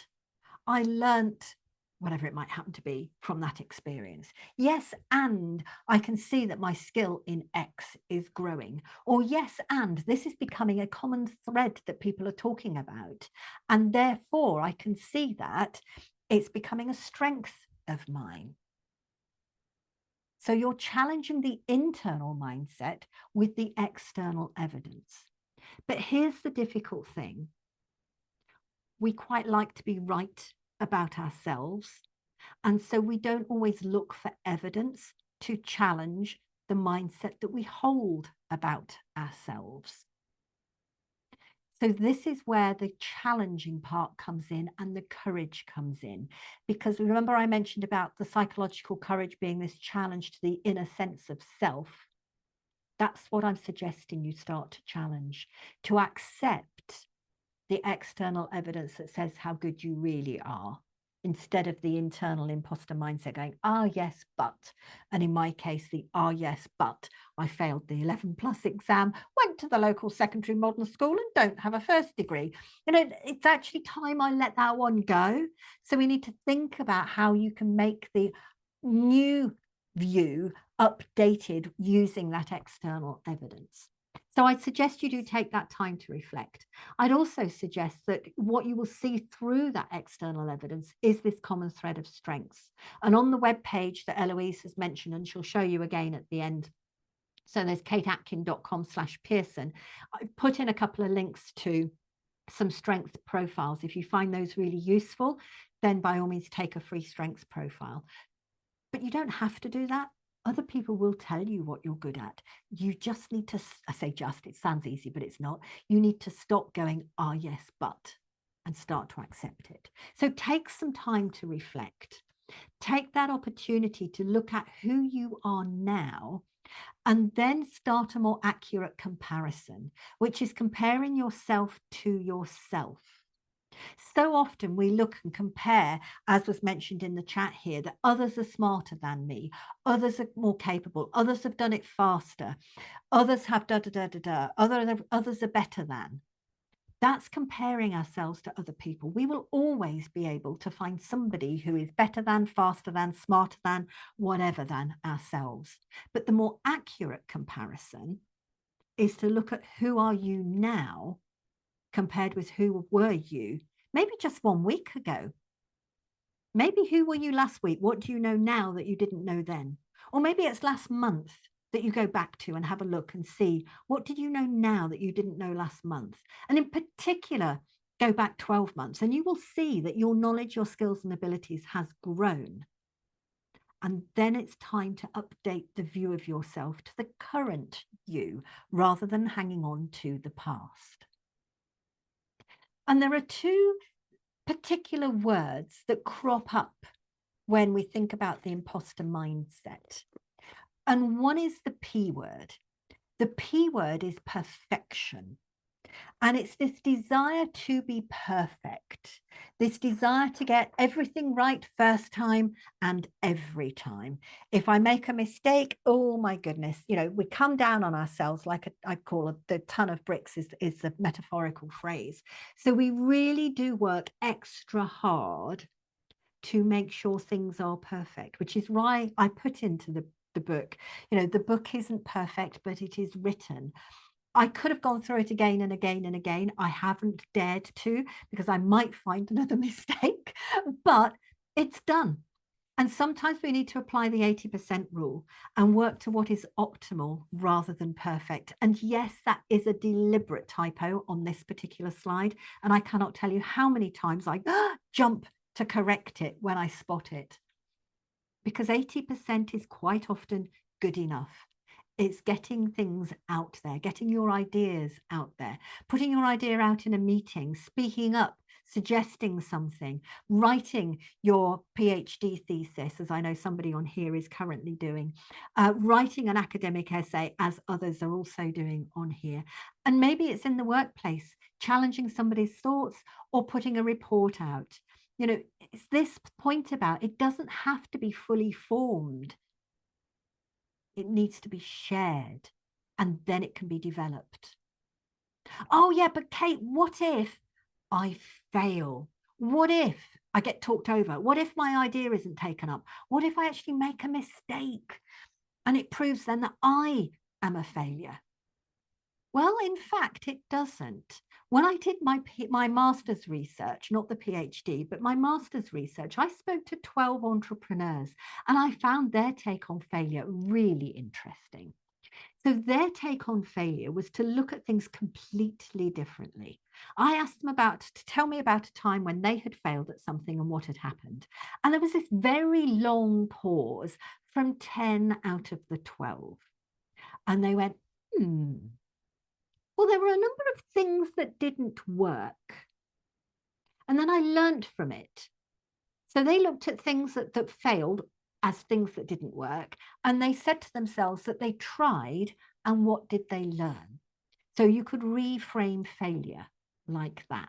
I learnt whatever it might happen to be from that experience. Yes, and I can see that my skill in X is growing. Or yes, and this is becoming a common thread that people are talking about. And therefore, I can see that it's becoming a strength of mine. So you're challenging the internal mindset with the external evidence. But here's the difficult thing. We quite like to be right about ourselves. And so we don't always look for evidence to challenge the mindset that we hold about ourselves. So this is where the challenging part comes in and the courage comes in. Because remember I mentioned about the psychological courage being this challenge to the inner sense of self. That's what I'm suggesting you start to challenge, to accept the external evidence that says how good you really are, instead of the internal imposter mindset going, ah, yes, but. And in my case, the ah, yes, but I failed the 11+ exam, went to the local secondary modern school and don't have a first degree. You know, it's actually time I let that one go. So we need to think about how you can make the new view updated using that external evidence. So I'd suggest you do take that time to reflect. I'd also suggest that what you will see through that external evidence is this common thread of strengths. And on the web page that Eloise has mentioned, and she'll show you again at the end, so there's kateatkin.com/Pearson. I've put in a couple of links to some strength profiles. If you find those really useful, then by all means take a free strengths profile. But you don't have to do that. Other people will tell you what you're good at. You just need to, I say just, it sounds easy, but it's not. You need to stop going, ah, yes, but, and start to accept it. So take some time to reflect. Take that opportunity to look at who you are now, and then start a more accurate comparison, which is comparing yourself to yourself. So often we look and compare, as was mentioned in the chat here, that others are smarter than me, others are more capable, others have done it faster, others have others are better than. That's comparing ourselves to other people. We will always be able to find somebody who is better than, faster than, smarter than, whatever than ourselves. But the more accurate comparison is to look at who are you now compared with who were you maybe just 1 week ago. Maybe who were you last week? What do you know now that you didn't know then? Or maybe it's last month that you go back to and have a look and see, what did you know now that you didn't know last month? And in particular, go back 12 months and you will see that your knowledge, your skills and abilities has grown. And then it's time to update the view of yourself to the current you rather than hanging on to the past. And there are two particular words that crop up when we think about the imposter mindset. And one is the P word. The P word is perfection. And it's this desire to be perfect, this desire to get everything right first time and every time. If I make a mistake, oh my goodness, you know, we come down on ourselves like I call it the ton of bricks is the metaphorical phrase. So we really do work extra hard to make sure things are perfect, which is why I put into the book, you know, the book isn't perfect, but it is written. I could have gone through it again and again and again. I haven't dared to because I might find another mistake, but it's done. And sometimes we need to apply the 80% rule and work to what is optimal rather than perfect. And yes, that is a deliberate typo on this particular slide. And I cannot tell you how many times I jump to correct it when I spot it. Because 80% is quite often good enough. It's getting things out there, getting your ideas out there, putting your idea out in a meeting, speaking up, suggesting something, writing your PhD thesis, as I know somebody on here is currently doing, writing an academic essay, as others are also doing on here. And maybe it's in the workplace, challenging somebody's thoughts or putting a report out. You know, it's this point about it doesn't have to be fully formed. It needs to be shared and then it can be developed. Oh, yeah, but Kate, what if I fail? What if I get talked over? What if my idea isn't taken up? What if I actually make a mistake and it proves then that I am a failure? Well, in fact, it doesn't. When I did my master's research, not the PhD, but my master's research, I spoke to 12 entrepreneurs and I found their take on failure really interesting. So their take on failure was to look at things completely differently. I asked them to tell me about a time when they had failed at something and what had happened. And there was this very long pause from 10 out of the 12. And they went, well, there were a number of things that didn't work. And then I learned from it. So they looked at things that failed as things that didn't work. And they said to themselves that they tried and what did they learn? So you could reframe failure like that.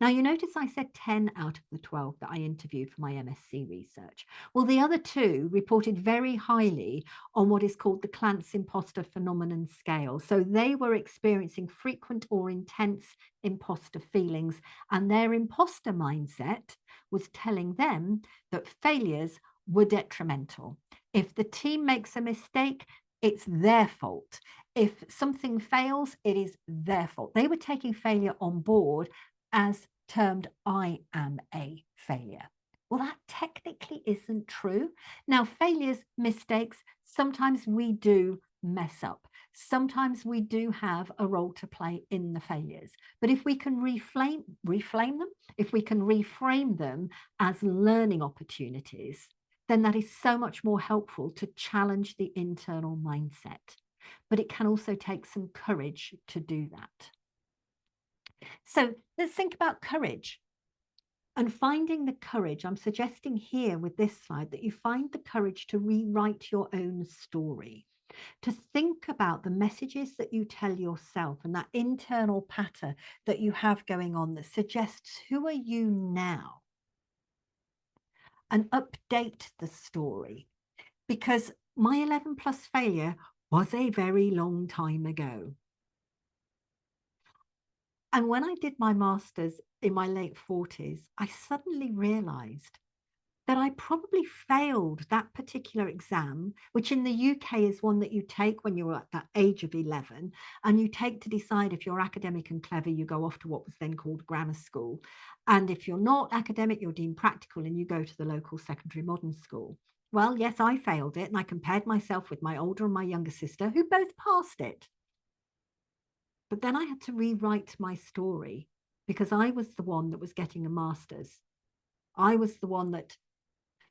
Now, you notice I said 10 out of the 12 that I interviewed for my MSc research. Well, the other two reported very highly on what is called the Clance imposter phenomenon scale. So they were experiencing frequent or intense imposter feelings, and their imposter mindset was telling them that failures were detrimental. If the team makes a mistake, it's their fault. If something fails, it is their fault. They were taking failure on board as termed, I am a failure. Well, that technically isn't true. Now, failures, mistakes, sometimes we do mess up. Sometimes we do have a role to play in the failures. But if we can reframe them, if we can reframe them as learning opportunities, then that is so much more helpful to challenge the internal mindset. But it can also take some courage to do that. So let's think about courage and finding the courage. I'm suggesting here with this slide that you find the courage to rewrite your own story, to think about the messages that you tell yourself and that internal patter that you have going on that suggests who are you now, and update the story. Because my 11 plus failure was a very long time ago. And when I did my master's in my late 40s, I suddenly realized that I probably failed that particular exam, which in the UK is one that you take when you're at that age of 11, and you take to decide if you're academic and clever, you go off to what was then called grammar school. And if you're not academic, you're deemed practical and you go to the local secondary modern school. Well, yes, I failed it, and I compared myself with my older and my younger sister, who both passed it. But then I had to rewrite my story because I was the one that was getting a master's. I was the one that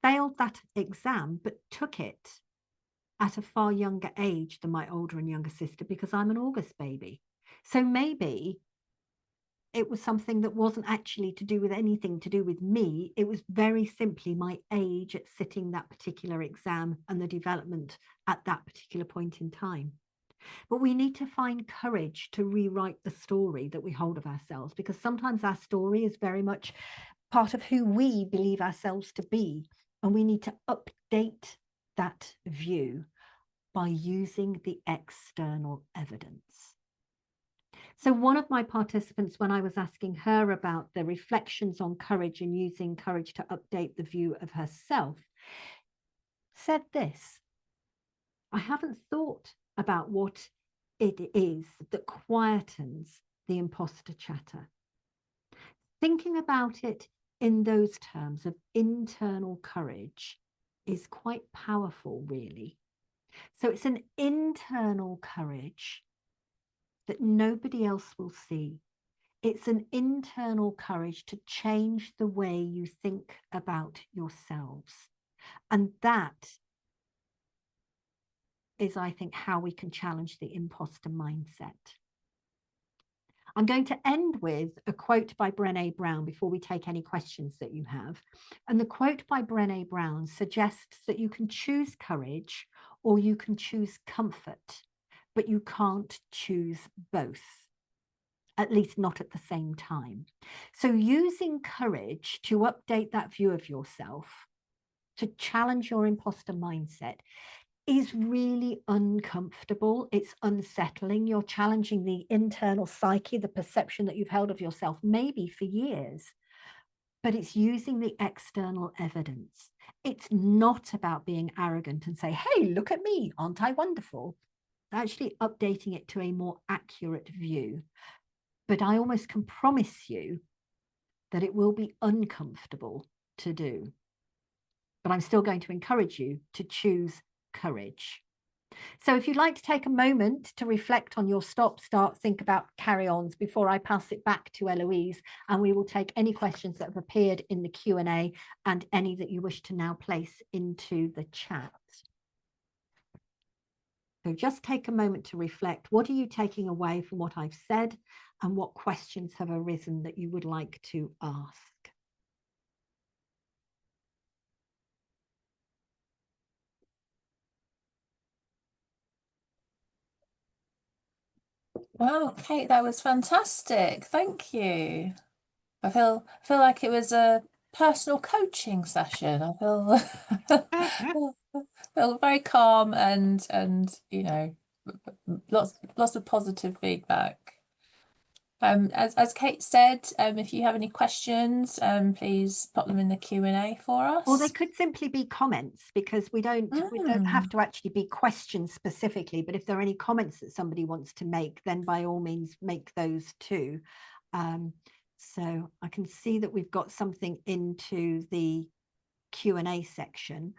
failed that exam, but took it at a far younger age than my older and younger sister because I'm an August baby. So maybe it was something that wasn't actually to do with anything to do with me. It was very simply my age at sitting that particular exam and the development at that particular point in time. But we need to find courage to rewrite the story that we hold of ourselves, because sometimes our story is very much part of who we believe ourselves to be. And we need to update that view by using the external evidence. So one of my participants, when I was asking her about the reflections on courage and using courage to update the view of herself, said this: I haven't thought about what it is that quietens the imposter chatter. Thinking about it in those terms of internal courage is quite powerful, really. So it's an internal courage that nobody else will see. It's an internal courage to change the way you think about yourselves. And that is, I think, how we can challenge the imposter mindset. I'm going to end with a quote by Brené Brown before we take any questions that you have. And the quote by Brené Brown suggests that you can choose courage or you can choose comfort, but you can't choose both, at least not at the same time. So using courage to update that view of yourself, to challenge your imposter mindset, is really uncomfortable. It's unsettling. You're challenging the internal psyche, the perception that you've held of yourself, maybe for years, but it's using the external evidence. It's not about being arrogant and say, hey, look at me, aren't I wonderful? Actually updating it to a more accurate view. But I almost can promise you that it will be uncomfortable to do. But I'm still going to encourage you to choose courage. So if you'd like to take a moment to reflect on your stop, start, think about carry-ons before I pass it back to Eloise, and we will take any questions that have appeared in the Q&A and any that you wish to now place into the chat. So just take a moment to reflect. What are you taking away from what I've said, and what questions have arisen that you would like to ask? Wow, Kate, that was fantastic. Thank you. I feel like it was a personal coaching session. I feel feel very calm and you know, lots of positive feedback. As Kate said, if you have any questions, please pop them in the Q&A for Or they us. could simply be comments, because we don't have to actually be questions specifically, but if there are any comments that somebody wants to make, then by all means make those too. So I can see that we've got something into the Q&A section,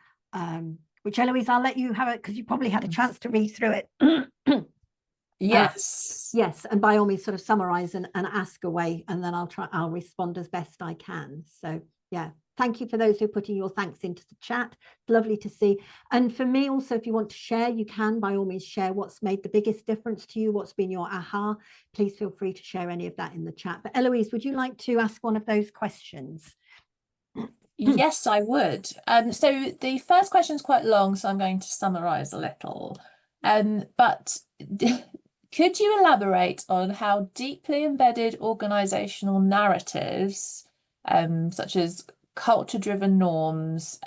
which Eloise, I'll let you have it because you probably had a chance to read through it. Yes. Yes, and by all means sort of summarize and ask away, and then I'll respond as best I can. So yeah, thank you for those who are putting your thanks into the chat. It's lovely to see. And for me also, if you want to share, you can by all means share what's made the biggest difference to you, what's been your aha. Please feel free to share any of that in the chat. But Eloise, would you like to ask one of those questions? Yes, I would. So the first question is quite long, so I'm going to summarize a little. But could you elaborate on how deeply embedded organizational narratives, such as culture-driven norms,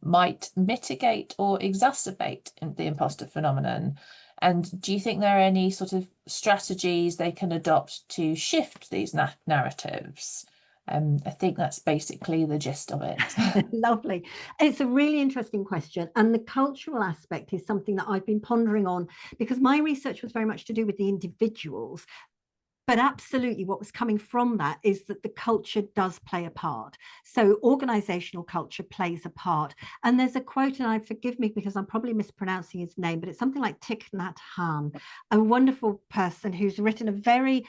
might mitigate or exacerbate the imposter phenomenon? And do you think there are any sort of strategies they can adopt to shift these narratives? I think that's basically the gist of it. Lovely. It's a really interesting question. And the cultural aspect is something that I've been pondering on, because my research was very much to do with the individuals. But absolutely, what was coming from that is that the culture does play a part. So organizational culture plays a part. And there's a quote, and I forgive me because I'm probably mispronouncing his name, but it's something like Thich Nhat Hanh, a wonderful person who's written a very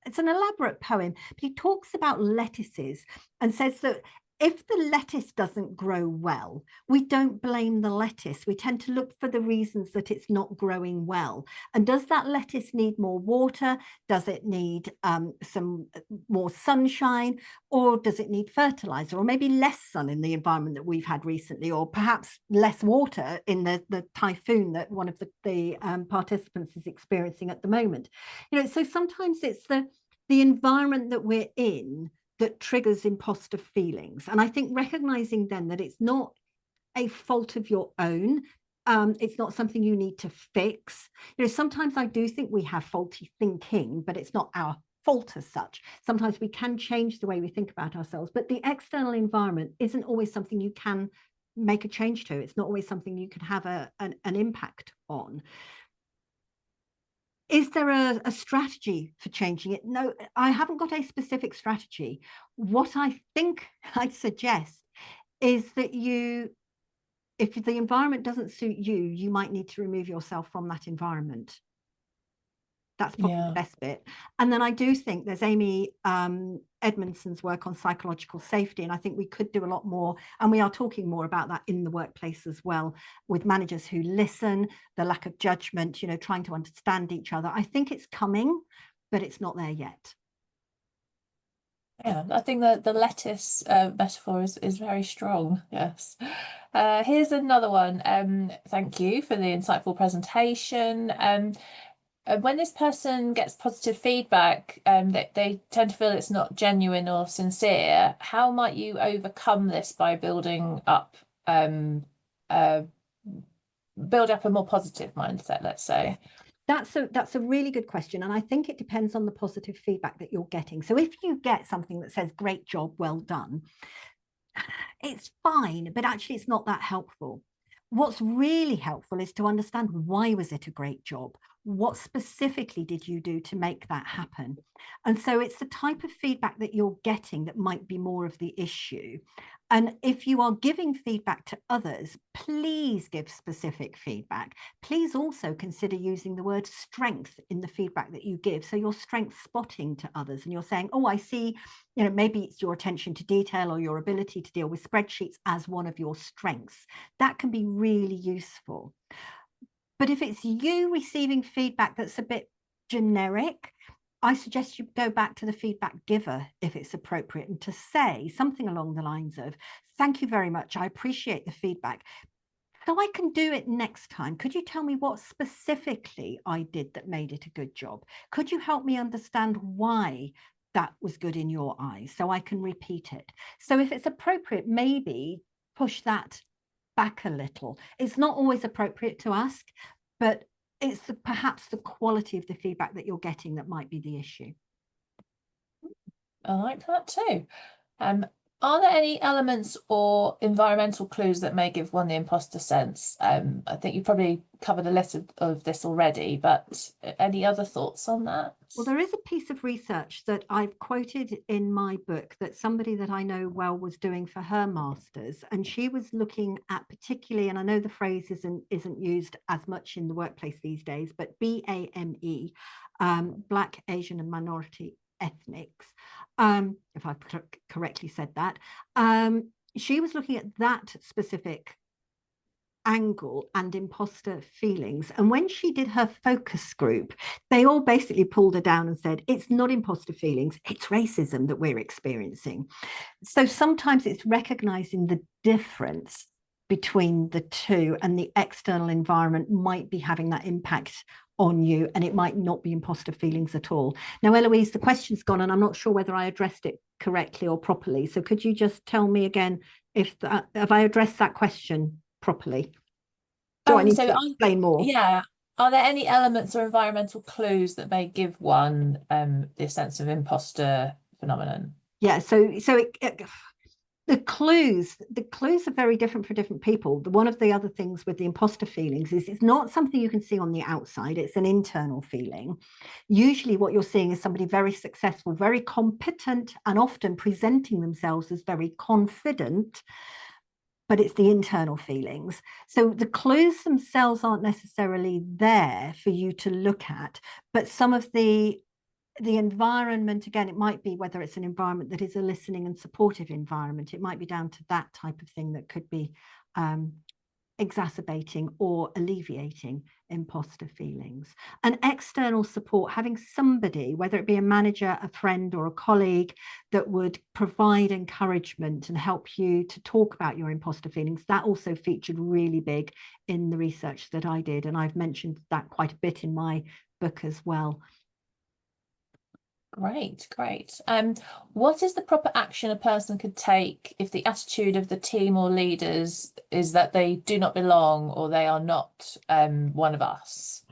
it's an elaborate poem, but he talks about lettuces and says that if the lettuce doesn't grow well, we don't blame the lettuce. We tend to look for the reasons that it's not growing well. And does that lettuce need more water? Does it need some more sunshine? Or does it need fertilizer? Or maybe less sun in the environment that we've had recently, or perhaps less water in the typhoon that one of the participants is experiencing at the moment. So sometimes it's the environment that we're in that triggers imposter feelings. And I think recognizing then that it's not a fault of your own. It's not something you need to fix. Sometimes I do think we have faulty thinking, but it's not our fault as such. Sometimes we can change the way we think about ourselves, but the external environment isn't always something you can make a change to. It's not always something you can have an impact on. Is there a strategy for changing it? No, I haven't got a specific strategy. What I think I'd suggest is that if the environment doesn't suit you, you might need to remove yourself from that environment. That's probably the best bit. And then I do think there's Amy Edmondson's work on psychological safety. And I think we could do a lot more. And we are talking more about that in the workplace as well, with managers who listen, the lack of judgment, trying to understand each other. I think it's coming, but it's not there yet. Yeah, I think that the lettuce metaphor is very strong. Yes. Here's another one. Thank you for the insightful presentation. When this person gets positive feedback, they tend to feel it's not genuine or sincere. How might you overcome this by build up a more positive mindset, let's say? That's a really good question. And I think it depends on the positive feedback that you're getting. So if you get something that says, great job, well done, it's fine, but actually it's not that helpful. What's really helpful is to understand, why was it a great job? What specifically did you do to make that happen? And so it's the type of feedback that you're getting that might be more of the issue. And if you are giving feedback to others, please give specific feedback. Please also consider using the word strength in the feedback that you give. So you're strength spotting to others and you're saying, oh, I see, maybe it's your attention to detail or your ability to deal with spreadsheets as one of your strengths. That can be really useful. But if it's you receiving feedback that's a bit generic, I suggest you go back to the feedback giver if it's appropriate, and to say something along the lines of, thank you very much, I appreciate the feedback. So I can do it next time. Could you tell me what specifically I did that made it a good job? Could you help me understand why that was good in your eyes so I can repeat it? So if it's appropriate, maybe push that back a little. It's not always appropriate to ask, but it's perhaps the quality of the feedback that you're getting that might be the issue. I like that too. Are there any elements or environmental clues that may give one the imposter sense? I think you probably covered a list of this already, but any other thoughts on that? Well, there is a piece of research that I've quoted in my book that somebody that I know well was doing for her master's, and she was looking at particularly, and I know the phrase isn't used as much in the workplace these days, but BAME, Black, Asian, and Minority Ethnics, if I've correctly said that. She was looking at that specific angle and imposter feelings. And when she did her focus group, they all basically pulled her down and said, it's not imposter feelings, it's racism that we're experiencing. So sometimes it's recognizing the difference between the two, and the external environment might be having that impact on you, and it might not be imposter feelings at all. Now, Eloise, the question's gone, and I'm not sure whether I addressed it correctly or properly. So could you just tell me again have I addressed that question properly? Do I need to explain more? Yeah. Are there any elements or environmental clues that may give one this sense of imposter phenomenon? Yeah. The clues are very different for different people. One of the other things with the imposter feelings is it's not something you can see on the outside. It's an internal feeling. Usually what you're seeing is somebody very successful, very competent, and often presenting themselves as very confident, but it's the internal feelings. So the clues themselves aren't necessarily there for you to look at, but some of the the environment, again, it might be whether it's an environment that is a listening and supportive environment. It might be down to that type of thing that could be exacerbating or alleviating imposter feelings. And external support, having somebody, whether it be a manager, a friend, or a colleague, that would provide encouragement and help you to talk about your imposter feelings, that also featured really big in the research that I did. And I've mentioned that quite a bit in my book as well. Great, great. What is the proper action a person could take if the attitude of the team or leaders is that they do not belong or they are not one of us?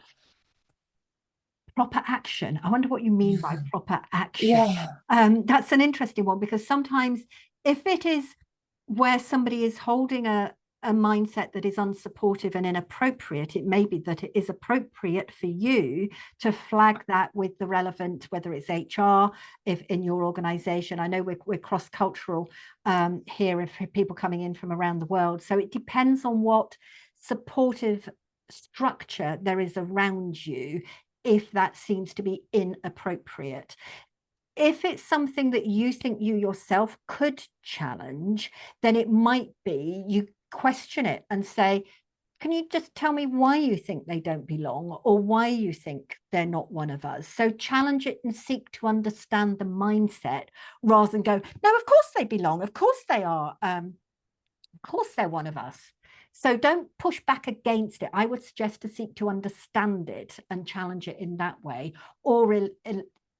Proper action. I wonder what you mean by proper action. Yeah. That's an interesting one, because sometimes if it is where somebody is holding a mindset that is unsupportive and inappropriate, it may be that it is appropriate for you to flag that with the relevant, whether it's HR, if in your organization. I know we're cross-cultural here, if people coming in from around the world. So it depends on what supportive structure there is around you, if that seems to be inappropriate. If it's something that you think you yourself could challenge, then it might be you question it and say, can you just tell me why you think they don't belong, or why you think they're not one of us? So challenge it and seek to understand the mindset, rather than go, no, of course they belong. Of course they are. Of course they're one of us. So don't push back against it. I would suggest to seek to understand it and challenge it in that way, or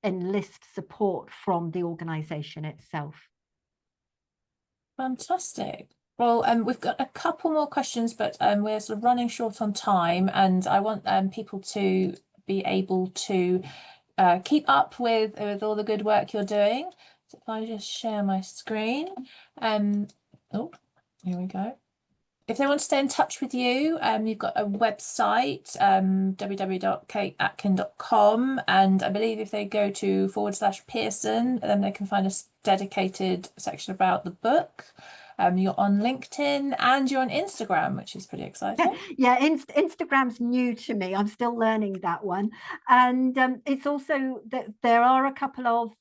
enlist support from the organization itself. Fantastic. Well, we've got a couple more questions, but we're sort of running short on time, and I want people to be able to keep up with all the good work you're doing. So if I just share my screen, oh, here we go. If they want to stay in touch with you, you've got a website, www.kateatkin.com, and I believe if they go to /Pearson, then they can find a dedicated section about the book. You're on LinkedIn and you're on Instagram, which is pretty exciting. Yeah, Instagram's new to me. I'm still learning that one. And it's also that there are a couple of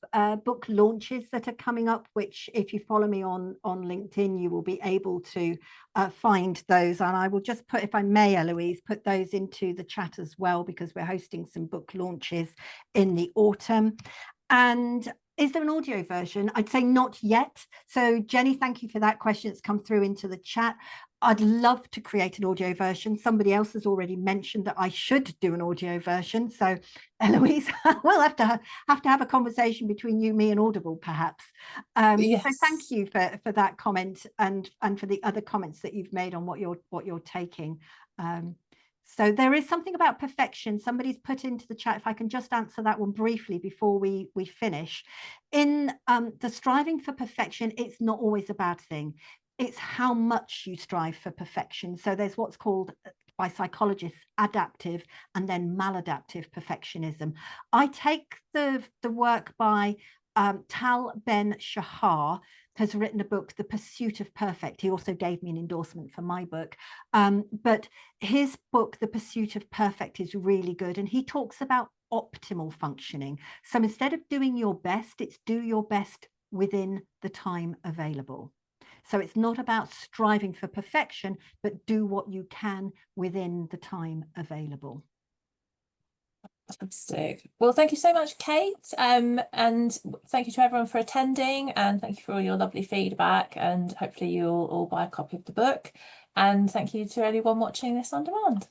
book launches that are coming up, which if you follow me on LinkedIn, you will be able to find those. And I will just put, if I may, Eloise, put those into the chat as well, because we're hosting some book launches in the autumn. And is there an audio version? I'd say not yet. So Jenny, thank you for that question. It's come through into the chat. I'd love to create an audio version. Somebody else has already mentioned that I should do an audio version. So Eloise, we'll have to have a conversation between you, me, and Audible, perhaps. Yes. So thank you for that comment, and for the other comments that you've made on what you're taking. So there is something about perfection. Somebody's put into the chat, if I can just answer that one briefly before we finish. In the striving for perfection, it's not always a bad thing. It's how much you strive for perfection. So there's what's called by psychologists adaptive and then maladaptive perfectionism. I take the work by Tal Ben-Shahar, has written a book, The Pursuit of Perfect. He also gave me an endorsement for my book. But his book, The Pursuit of Perfect, is really good. And he talks about optimal functioning. So instead of doing your best, it's do your best within the time available. So it's not about striving for perfection, but do what you can within the time available. Fantastic. Well, thank you so much, Kate. And thank you to everyone for attending, and thank you for all your lovely feedback, and hopefully you'll all buy a copy of the book. And thank you to anyone watching this on demand.